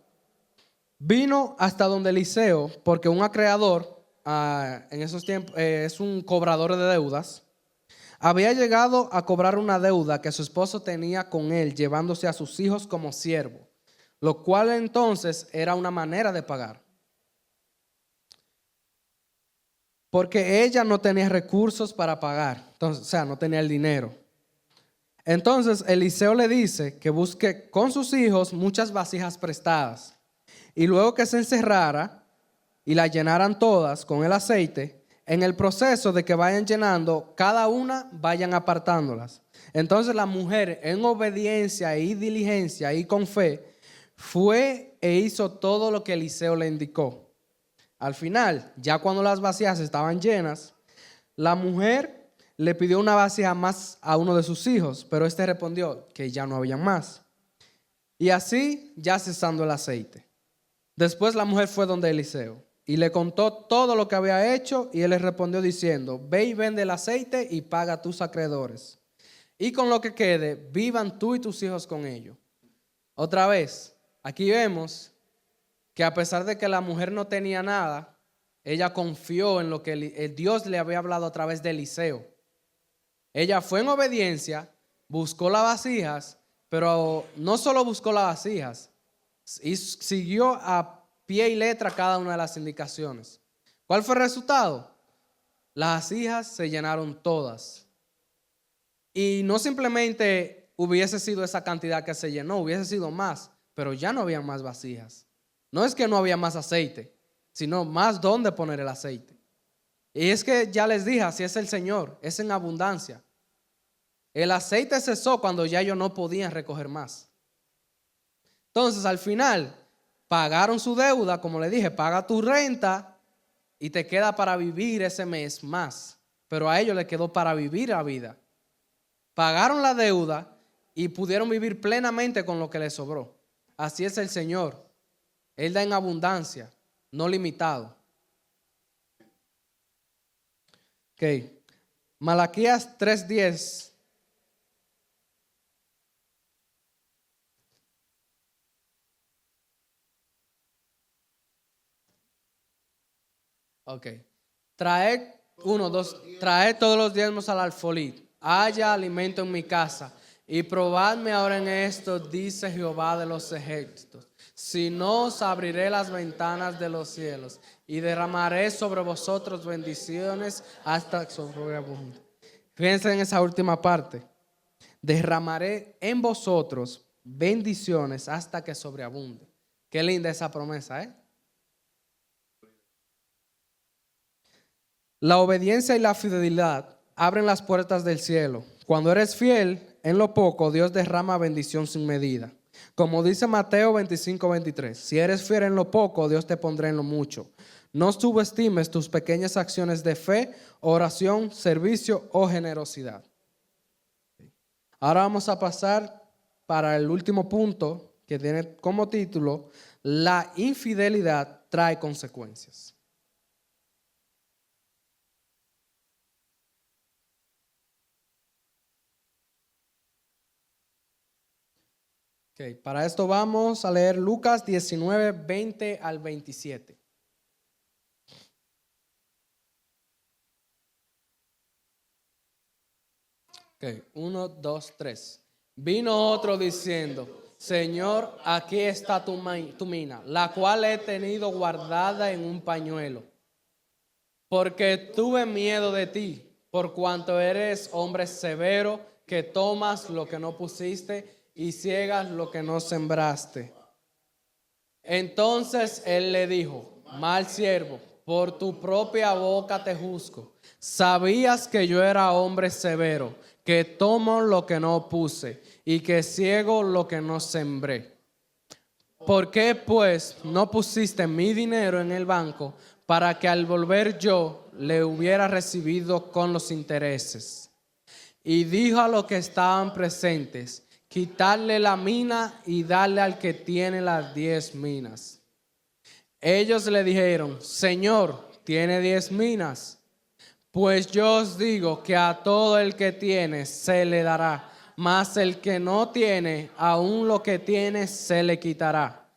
vino hasta donde Eliseo, porque un acreedor, en esos tiempos, es un cobrador de deudas. Había llegado a cobrar una deuda que su esposo tenía con él, llevándose a sus hijos como siervo, lo cual entonces era una manera de pagar. Porque ella no tenía recursos para pagar, entonces, o sea, no tenía el dinero. Entonces Eliseo le dice que busque con sus hijos muchas vasijas prestadas, y luego que se encerrara y la llenaran todas con el aceite. En el proceso de que vayan llenando, cada una vayan apartándolas. Entonces la mujer, en obediencia y diligencia y con fe, fue e hizo todo lo que Eliseo le indicó. Al final, ya cuando las vasijas estaban llenas, la mujer le pidió una vasija más a uno de sus hijos, pero este respondió que ya no había más. Y así, ya cesando el aceite. Después la mujer fue donde Eliseo y le contó todo lo que había hecho, y él le respondió diciendo: ve y vende el aceite y paga a tus acreedores, y con lo que quede, vivan tú y tus hijos con ello. Otra vez, aquí vemos que a pesar de que la mujer no tenía nada, ella confió en lo que el Dios le había hablado a través de Eliseo. Ella fue en obediencia, buscó las vasijas, pero no solo buscó las vasijas, y siguió a pie y letra cada una de las indicaciones. ¿Cuál fue el resultado? Las vasijas se llenaron todas. Y no simplemente hubiese sido esa cantidad que se llenó, hubiese sido más, pero ya no había más vasijas. No es que no había más aceite, sino más dónde poner el aceite. Y es que ya les dije, así es el Señor, es en abundancia. El aceite cesó cuando ya ellos no podían recoger más. Entonces, al final, pagaron su deuda, como le dije, paga tu renta y te queda para vivir ese mes más. Pero a ellos les quedó para vivir la vida. Pagaron la deuda y pudieron vivir plenamente con lo que les sobró. Así es el Señor. Él da en abundancia, no limitado. Ok. Malaquías 3:10. Ok. Traed todos los diezmos al alfolí. Haya alimento en mi casa. Y probadme ahora en esto, dice Jehová de los ejércitos. Si no, os abriré las ventanas de los cielos y derramaré sobre vosotros bendiciones hasta sobreabunde. Fíjense en esa última parte. Derramaré en vosotros bendiciones hasta que sobreabunde. Qué linda esa promesa, ¿eh? La obediencia y la fidelidad abren las puertas del cielo. Cuando eres fiel en lo poco, Dios derrama bendición sin medida. Como dice Mateo 25:23, si eres fiel en lo poco, Dios te pondrá en lo mucho. No subestimes tus pequeñas acciones de fe, oración, servicio o generosidad. Ahora vamos a pasar para el último punto, que tiene como título: la infidelidad trae consecuencias. Okay, para esto vamos a leer Lucas 19:20 al 27. Ok, 1, 2, 3. Vino otro diciendo, Señor, aquí está tu mina, la cual he tenido guardada en un pañuelo, porque tuve miedo de ti, por cuanto eres hombre severo, que tomas lo que no pusiste y ciegas lo que no sembraste. Entonces él le dijo, mal siervo, por tu propia boca te juzgo. Sabías que yo era hombre severo, que tomo lo que no puse y que ciego lo que no sembré. ¿Por qué pues no pusiste mi dinero en el banco para que al volver yo le hubiera recibido con los intereses? Y dijo a los que estaban presentes, quitarle la mina y darle al que tiene las 10 minas. Ellos le dijeron, Señor, ¿tiene 10 minas? Pues yo os digo que a todo el que tiene se le dará, mas el que no tiene, aún lo que tiene se le quitará.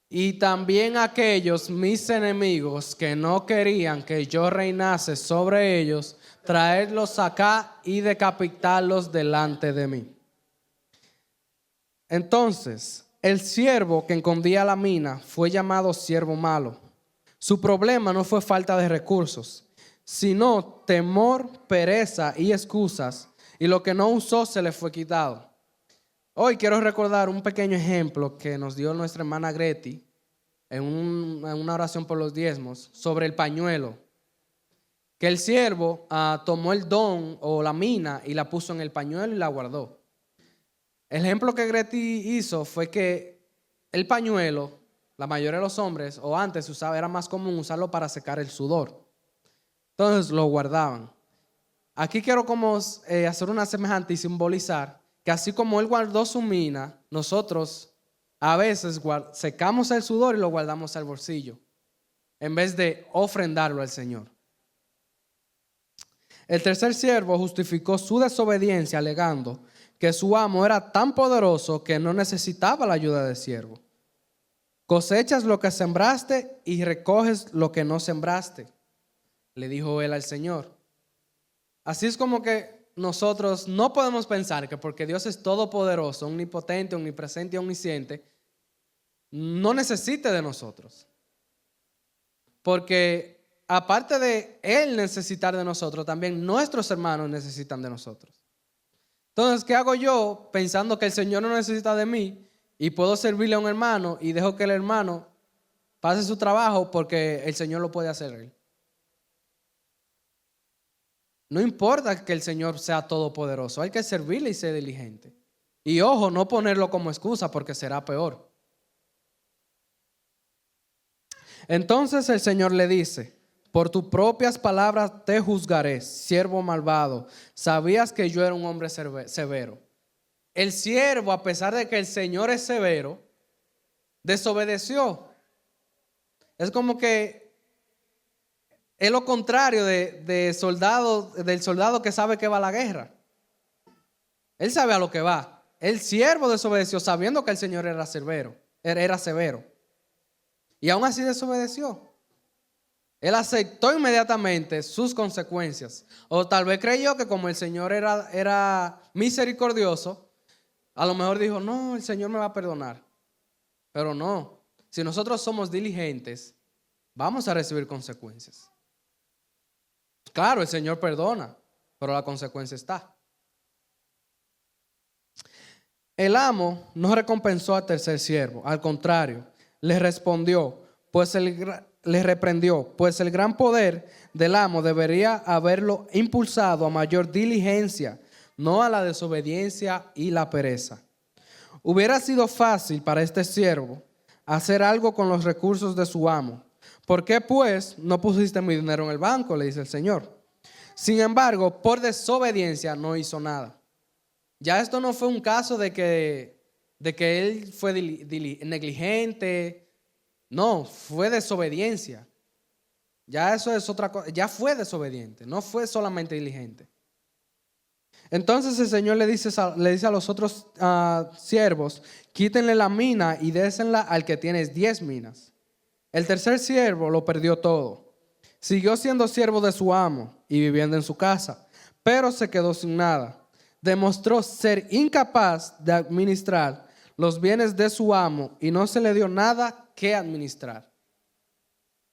Y también aquellos mis enemigos que no querían que yo reinase sobre ellos, traedlos acá y decapitarlos delante de mí. Entonces, el siervo que escondía la mina fue llamado siervo malo. Su problema no fue falta de recursos, sino temor, pereza y excusas, y lo que no usó se le fue quitado. Hoy quiero recordar un pequeño ejemplo que nos dio nuestra hermana Greti en una oración por los diezmos sobre el pañuelo. Que el siervo tomó el don o la mina y la puso en el pañuelo y la guardó. El ejemplo que Greti hizo fue que el pañuelo, la mayoría de los hombres, o antes se usaba, era más común usarlo para secar el sudor. Entonces lo guardaban. Aquí quiero como hacer una semejante y simbolizar que así como él guardó su mina, nosotros a veces secamos el sudor y lo guardamos al bolsillo, en vez de ofrendarlo al Señor. El tercer siervo justificó su desobediencia alegando que su amo era tan poderoso que no necesitaba la ayuda del siervo. Cosechas lo que sembraste y recoges lo que no sembraste, le dijo él al Señor. Así es como que nosotros no podemos pensar que porque Dios es todopoderoso, omnipotente, omnipresente y omnisciente, no necesite de nosotros. Porque aparte de Él necesitar de nosotros, también nuestros hermanos necesitan de nosotros. Entonces, ¿qué hago yo pensando que el Señor no necesita de mí y puedo servirle a un hermano y dejo que el hermano pase su trabajo porque el Señor lo puede hacer él? No importa que el Señor sea todopoderoso, hay que servirle y ser diligente. Y ojo, no ponerlo como excusa porque será peor. Entonces el Señor le dice, por tus propias palabras te juzgaré, siervo malvado. Sabías que yo era un hombre severo. El siervo, a pesar de que el Señor es severo, desobedeció. Es como que es lo contrario del soldado que sabe que va a la guerra. Él sabe a lo que va. El siervo desobedeció sabiendo que el Señor era severo. Y aún así desobedeció. Él aceptó inmediatamente sus consecuencias. O tal vez creyó que como el Señor era misericordioso, a lo mejor dijo, no, el Señor me va a perdonar. Pero no, si nosotros somos diligentes, vamos a recibir consecuencias. Claro, el Señor perdona, pero la consecuencia está. El amo no recompensó al tercer siervo, al contrario, le reprendió, pues el gran poder del amo debería haberlo impulsado a mayor diligencia, no a la desobediencia y la pereza. Hubiera sido fácil para este siervo hacer algo con los recursos de su amo. ¿Por qué pues no pusiste mi dinero en el banco?, le dice el Señor. Sin embargo, por desobediencia no hizo nada. Ya esto no fue un caso de que él fue negligente. No, fue desobediencia. Ya eso es otra cosa. Ya fue desobediente, no fue solamente diligente. Entonces el Señor le dice a los otros siervos, quítenle la mina y désenla al que tiene 10 minas. El tercer siervo lo perdió todo. Siguió siendo siervo de su amo y viviendo en su casa, pero se quedó sin nada. demostró ser incapaz de administrar los bienes de su amo y no se le dio nada que administrar.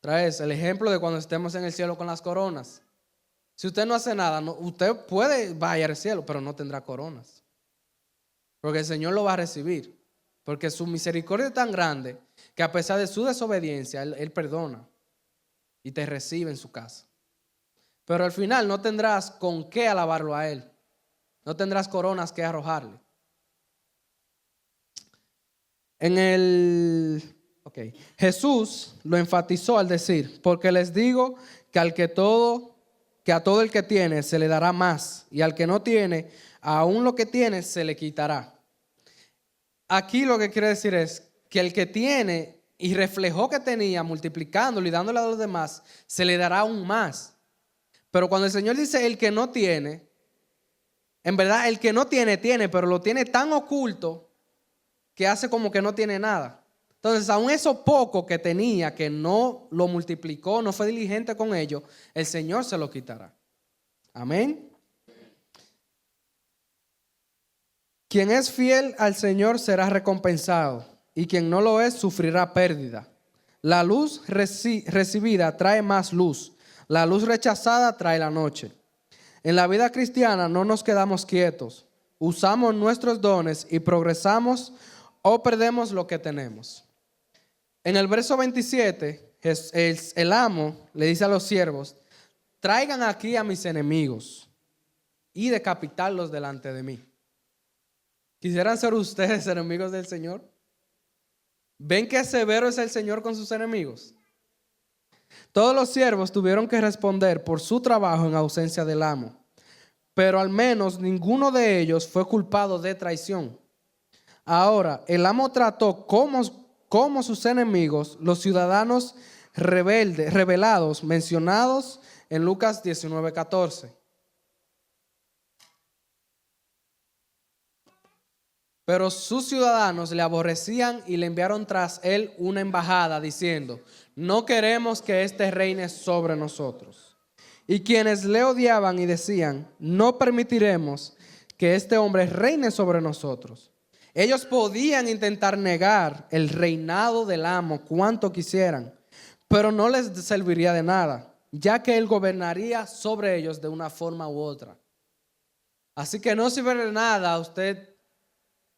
Traes el ejemplo de cuando estemos en el cielo con las coronas. Si usted no hace nada, usted puede bajar al cielo, pero no tendrá coronas. Porque el Señor lo va a recibir. Porque su misericordia es tan grande que a pesar de su desobediencia, Él perdona y te recibe en su casa. Pero al final no tendrás con qué alabarlo a Él. No tendrás coronas que arrojarle. Jesús lo enfatizó al decir, porque les digo que a todo el que tiene se le dará más, y al que no tiene, aún lo que tiene se le quitará. Aquí lo que quiere decir es que el que tiene y reflejó que tenía, multiplicándolo y dándole a los demás, se le dará aún más. Pero cuando el Señor dice el que no tiene, en verdad el que no tiene, pero lo tiene tan oculto que hace como que no tiene nada. Entonces, aún eso poco que tenía, que no lo multiplicó, no fue diligente con ello, el Señor se lo quitará. Amén. Quien es fiel al Señor será recompensado, y quien no lo es sufrirá pérdida. La luz recibida trae más luz, la luz rechazada trae la noche. En la vida cristiana no nos quedamos quietos, usamos nuestros dones y progresamos o perdemos lo que tenemos. En el verso 27, el amo le dice a los siervos, traigan aquí a mis enemigos y decapitarlos delante de mí. ¿Quisieran ser ustedes enemigos del Señor? ¿Ven qué severo es el Señor con sus enemigos? Todos los siervos tuvieron que responder por su trabajo en ausencia del amo, pero al menos ninguno de ellos fue culpado de traición. Ahora, el amo trató como sus enemigos los ciudadanos rebelados mencionados en Lucas 19:14. Pero sus ciudadanos le aborrecían y le enviaron tras él una embajada diciendo, no queremos que éste reine sobre nosotros. Y quienes le odiaban y decían, no permitiremos que este hombre reine sobre nosotros. Ellos podían intentar negar el reinado del amo cuanto quisieran, pero no les serviría de nada, ya que él gobernaría sobre ellos de una forma u otra. Así que no sirve de nada a usted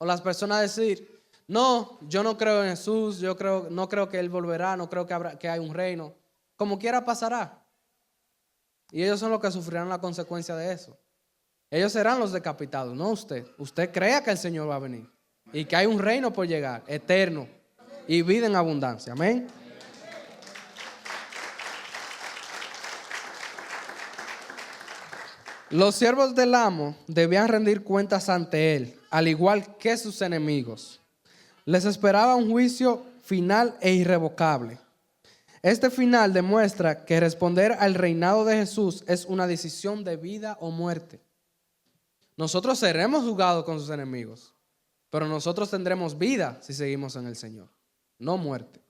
o las personas decir, no, yo no creo en Jesús, no creo que Él volverá, no creo que hay un reino. Como quiera pasará. Y ellos son los que sufrirán la consecuencia de eso. Ellos serán los decapitados, no usted. Usted crea que el Señor va a venir y que hay un reino por llegar, eterno y vida en abundancia. Amén. Los siervos del amo debían rendir cuentas ante él, al igual que sus enemigos. Les esperaba un juicio final e irrevocable. Este final demuestra que responder al reinado de Jesús es una decisión de vida o muerte. Nosotros seremos juzgados con sus enemigos, pero nosotros tendremos vida si seguimos en el Señor, no muerte.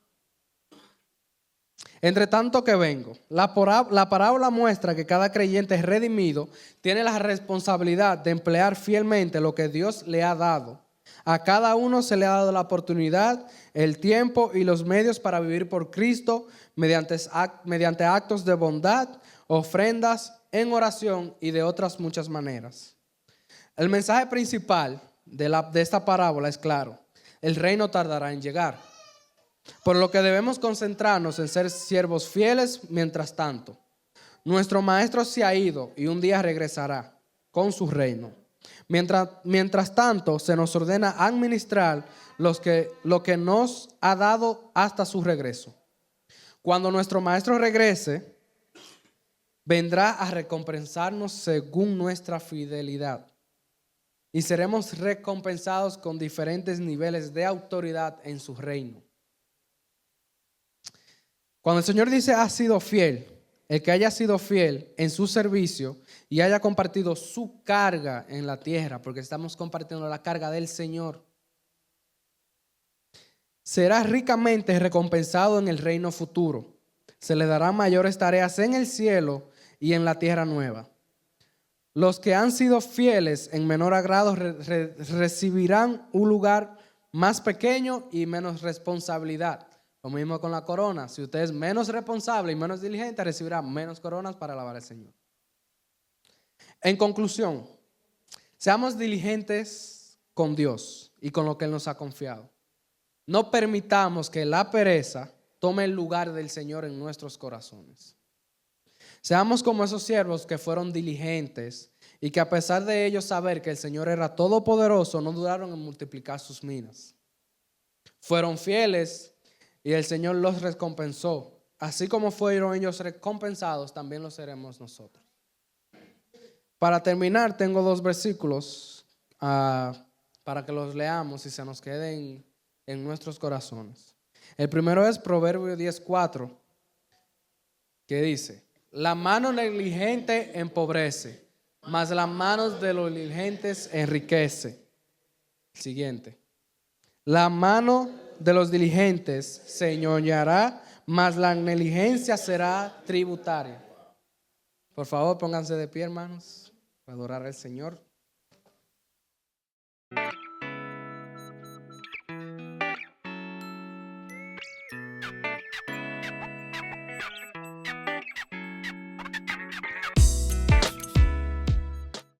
Entre tanto que vengo, la parábola muestra que cada creyente redimido tiene la responsabilidad de emplear fielmente lo que Dios le ha dado. A cada uno se le ha dado la oportunidad, el tiempo y los medios para vivir por Cristo mediante actos de bondad, ofrendas, en oración y de otras muchas maneras. El mensaje principal de esta parábola es claro: el reino tardará en llegar. Por lo que debemos concentrarnos en ser siervos fieles mientras tanto. Nuestro maestro se ha ido y un día regresará con su reino. Mientras tanto, se nos ordena administrar lo que nos ha dado hasta su regreso. Cuando nuestro maestro regrese, vendrá a recompensarnos según nuestra fidelidad. Y seremos recompensados con diferentes niveles de autoridad en su reino. Cuando el Señor dice ha sido fiel, el que haya sido fiel en su servicio y haya compartido su carga en la tierra, porque estamos compartiendo la carga del Señor, será ricamente recompensado en el reino futuro. Se le darán mayores tareas en el cielo y en la tierra nueva. Los que han sido fieles en menor agrado recibirán un lugar más pequeño y menos responsabilidad. Lo mismo con la corona. Si usted es menos responsable y menos diligente, recibirá menos coronas para alabar al Señor. En conclusión, seamos diligentes con Dios y con lo que Él nos ha confiado. No permitamos que la pereza tome el lugar del Señor en nuestros corazones. Seamos como esos siervos que fueron diligentes y que a pesar de ellos saber que el Señor era todopoderoso, no dudaron en multiplicar sus minas. Fueron fieles y el Señor los recompensó. Así como fueron ellos recompensados, también lo seremos nosotros. Para terminar, tengo 2 versículos para que los leamos y se nos queden en nuestros corazones. El primero es Proverbios 10:4, que dice: la mano negligente empobrece, mas las manos de los diligentes enriquece. Siguiente. La mano de los diligentes se enseñoreará, mas la negligencia será tributaria. Por favor, pónganse de pie, hermanos, para adorar al Señor.